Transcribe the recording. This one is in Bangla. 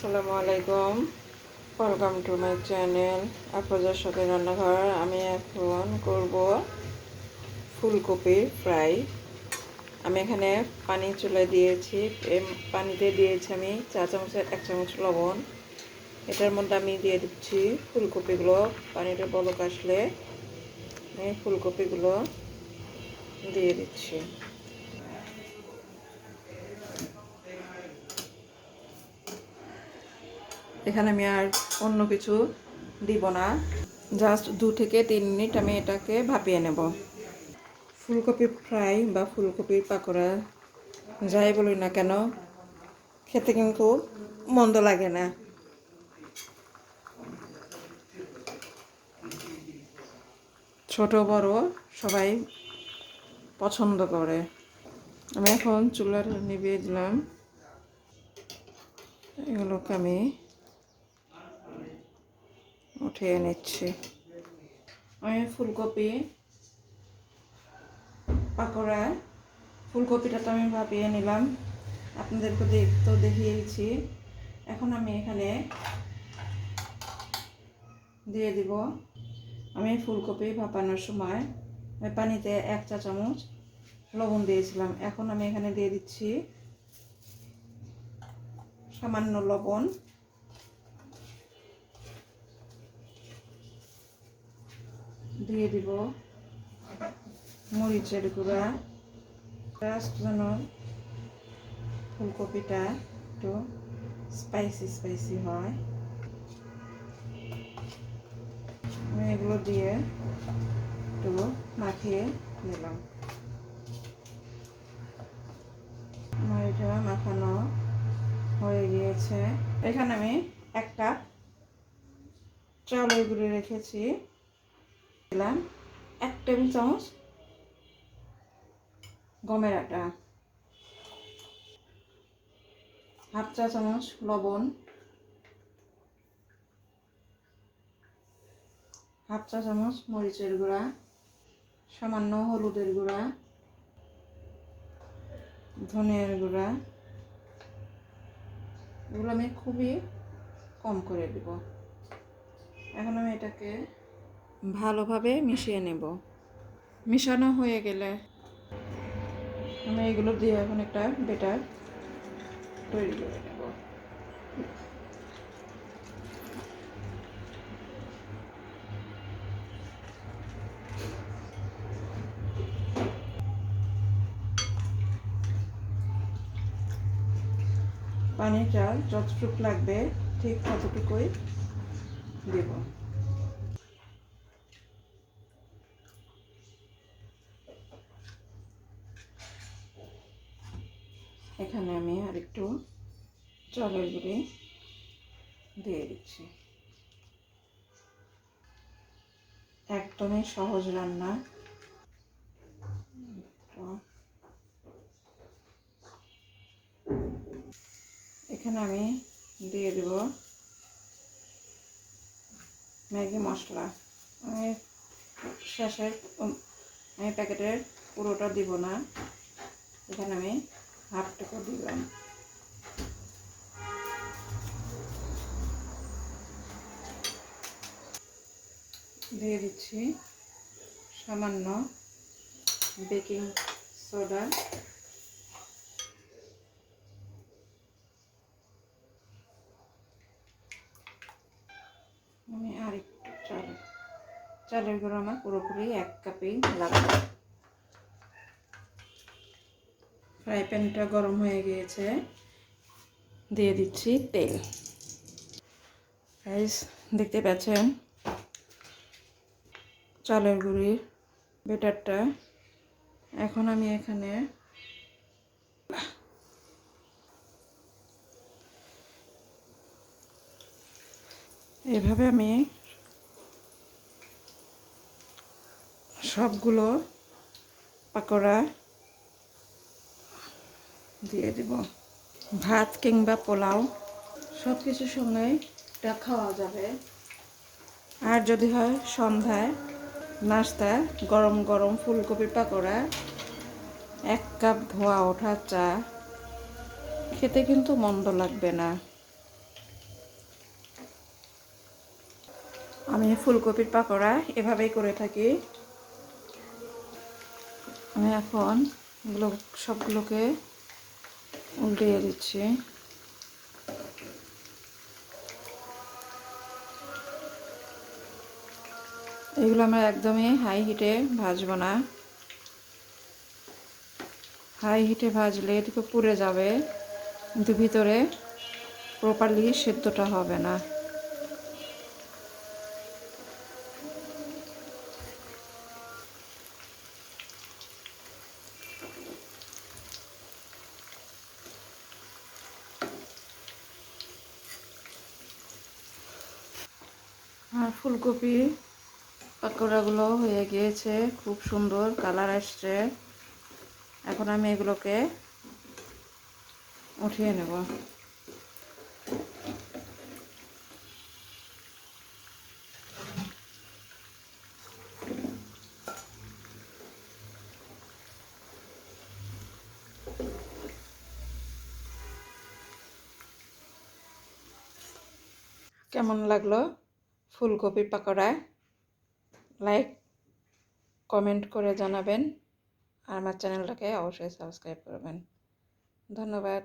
আসসালামু আলাইকুম, ওয়েলকাম টু মাই চ্যানেল আফরোজার শখের রান্নাঘর। আমি এখন করব ফুলকপির ফ্রাই। আমি এখানে পানি চুলায় দিয়েছি, পানিতে দিয়েছি আমি 1 চামচ লবণ। এটার মধ্যে আমি দিয়ে দিচ্ছি ফুলকপিগুলো। পানিটা বলক আসলে আমি ফুলকপিগুলো দিয়ে দিচ্ছি। এখানে আমি আর অন্য কিছু দিব না, জাস্ট 2 থেকে 3 মিনিট আমি এটাকে ভাপিয়ে নেব। ফুলকপি ফ্রাই বা ফুলকপির পাকোড়া যাই বলি না কেন, খেতে কিন্তু মন্দ লাগে না। ছোট বড় সবাই পছন্দ করে। আমি এখন চুলার নিভিয়ে দিলাম। এগুলোকে আমি উঠিয়ে নিচ্ছি। আমি ফুলকপি পাকোড়া, ফুলকপিটা তো আমি ভাপিয়ে নিলাম, আপনাদেরকে তো দেখিয়েছি। এখন আমি এখানে দিয়ে দিব, আমি ফুলকপি ভাপানোর সময় পানিতে 1 চা চামচ লবণ দিয়েছিলাম। এখন আমি এখানে দিয়ে দিচ্ছি সামান্য লবণ, দিয়ে দিব মরিচের গুঁড়া, জাস্ট যেন ফুলকপিটা একটু স্পাইসি হয়। আমি এগুলো দিয়ে একটু মাখিয়ে নিলাম। আমার এটা মাখানো হয়ে গিয়েছে। এখানে আমি 1 কাপ চাউলের গুঁড়ো রেখেছি, দিলাম 1 টেবিল চামচ গমের আটা, 1/2 চা চামচ লবণ, 1/2 চা চামচ মরিচের গুঁড়া, সামান্য হলুদের গুঁড়া, ধনিয়ার গুঁড়া। এগুলো আমি খুবই কম করে দেব। এখন আমি এটাকে ভালোভাবে মিশিয়ে নেব। মিশানো হয়ে গেলে আমি এগুলো দিয়ে এখন একটা ব্যাটার তৈরি করে নেব। পানিটা যতটুকু লাগবে ঠিক ততটুকুই দেব। এখানে আমি আরেকটু চালের গুঁড়ি দিয়ে দিচ্ছি। একদমই সহজ রান্না। এখানে আমি দিয়ে দেব ম্যাগি মশলা। আমি শেষের আমি প্যাকেটের পুরোটা দিব না, এখানে আমি হাফটুকু দিলাম। দিয়ে দিচ্ছি সামান্য বেকিং সোডা, আমি আর একটু চালের গুঁড়ো আমার পুরোপুরি 1 কাপেই লাগবে। ফ্রাই প্যানটা গরম হয়ে গিয়েছে, দিয়ে দিচ্ছি তেল। গাইস দেখতে পাচ্ছেন চালের গুঁড়ির ব্যাটারটা। এখন আমি এখানে এভাবে আমি সবগুলো পাকোড়া দিয়ে দেব। ভাত কিংবা পোলাও সব কিছুর সঙ্গে এটা খাওয়া যাবে। আর যদি হয় সন্ধ্যায় নাস্তা গরম গরম ফুলকপির পাকোড়া, 1 কাপ ধোয়া ওঠা চা, খেতে কিন্তু মন্দ লাগবে না। আমি ফুলকপির পাকোড়া এভাবেই করে থাকি। আমি এখন এগুলো সবগুলোকে উল্টিয়ে দিচ্ছি। এগুলো আমরা একদমই হাই হিটে ভাজবো না। হাই হিটে ভাজলে এদিকে পুড়ে যাবে, কিন্তু ভিতরে প্রপারলি সেদ্ধটা হবে না। আর ফুলকপি পাকোড়াগুলো হয়ে গিয়েছে, খুব সুন্দর কালার আসছে। এখন আমি এগুলোকে উঠিয়ে নেব। কেমন লাগলো ফুলকপির পাকোড়া? লাইক কমেন্ট করে জানাবেন, আর আমার চ্যানেলটাকে অবশ্যই সাবস্ক্রাইব করবেন। ধন্যবাদ।